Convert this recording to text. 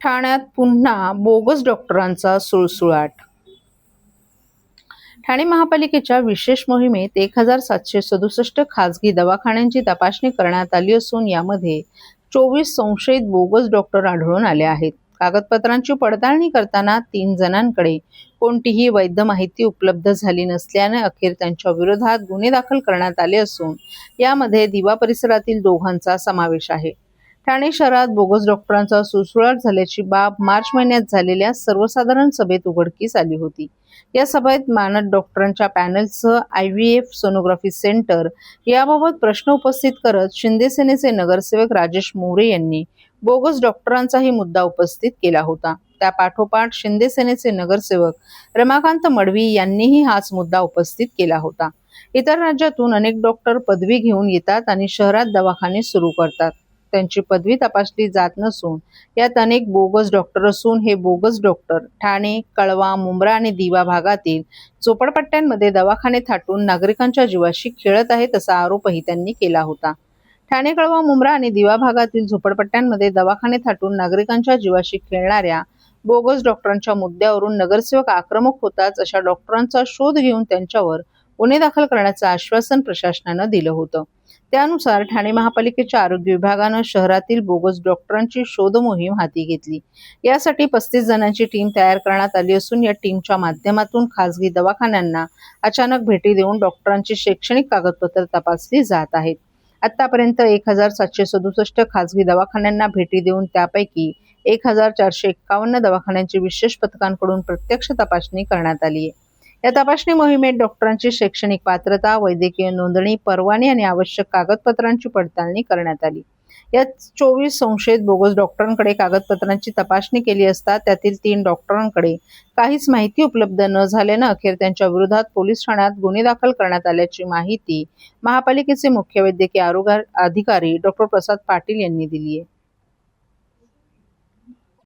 ठाण्यात पुन्हा बोगस डॉक्टरांचा सुळसुळाट. ठाणे महापालिकेच्या विशेष मोहिमेत 1767 खासगी दवाखान्यांची तपासणी करण्यात आली असून यामध्ये 24 संशयित बोगस डॉक्टर आढळून आले आहेत. कागदपत्रांची पडताळणी करताना 3 जणांकडे कोणतीही वैध माहिती उपलब्ध झाली नसल्याने अखेर त्यांच्या विरोधात गुन्हे दाखल करण्यात आले असून यामध्ये दिवा परिसरातील दोघांचा समावेश आहे. ठाणे शहरात बोगस डॉक्टरांचा सुळसुळाट झाल्याची बाब मार्च महिन्यात झालेल्या सर्वसाधारण सभेत उघडकीस आली होती. या सभेत मानद डॉक्टरांच्या पॅनलसह IVF सोनोग्राफी सेंटर याबाबत प्रश्न उपस्थित करत शिंदे सेनेचे नगरसेवक राजेश मोरे यांनी बोगस डॉक्टरांचाही मुद्दा उपस्थित केला होता. त्या पाठोपाठ शिंदे सेनेचे नगरसेवक रमाकांत मडवी यांनीही हाच मुद्दा उपस्थित केला होता. इतर राज्यातून अनेक डॉक्टर पदवी घेऊन येतात आणि शहरात दवाखाने सुरू करतात. त्यांची पदवी तपासली जात नसून यात अनेक बोगस डॉक्टर असून हे बोगस डॉक्टर ठाणे, कळवा, मुंब्रा आणि दिवा भागातील झोपडपट्ट्यांमध्ये दवाखाने थाटून नागरिकांच्या जीवाशी खेळत आहेत असा आरोपही त्यांनी केला होता. ठाणे, कळवा, मुंब्रा आणि दिवा भागातील झोपडपट्ट्यांमध्ये दवाखाने थाटून नागरिकांच्या जीवाशी खेळणाऱ्या बोगस डॉक्टरांच्या मुद्द्यावरून नगरसेवक आक्रमक होताच अशा डॉक्टरांचा शोध घेऊन त्यांच्यावर गुन्हे दाखल करण्याचं आश्वासन प्रशासनानं दिलं होतं. त्यानुसार ठाणे महापालिकेच्या आरोग्य विभागानं शहरातील बोगस डॉक्टरांची शोध मोहीम हाती घेतली. यासाठी 35 जणांची टीम तयार करण्यात आली असून या टीमच्या माध्यमातून खासगी दवाखान्यांना अचानक भेटी देऊन डॉक्टरांची शैक्षणिक कागदपत्र तपासली जात आहेत. आतापर्यंत 1767 खासगी दवाखान्यांना भेटी देऊन त्यापैकी 1451 दवाखान्यांची विशेष पथकांकडून प्रत्यक्ष तपासणी करण्यात आली आहे. या तपासणी मोहिमेत डॉक्टरांची शैक्षणिक पात्रता, वैद्यकीय नोंदणी, परवाने आणि आवश्यक कागदपत्रांची पडताळणी करण्यात आली. यात 24 संशयित बोगस डॉक्टरांकडे कागदपत्रांची तपासणी केली असता त्यातील 3 डॉक्टरांकडे काहीच माहिती उपलब्ध न झाल्यानं अखेर त्यांच्या विरोधात पोलीस ठाण्यात गुन्हे दाखल करण्यात आल्याची माहिती महापालिकेचे मुख्य वैद्यकीय आरोग्य अधिकारी डॉ. प्रसाद पाटील यांनी दिली आहे.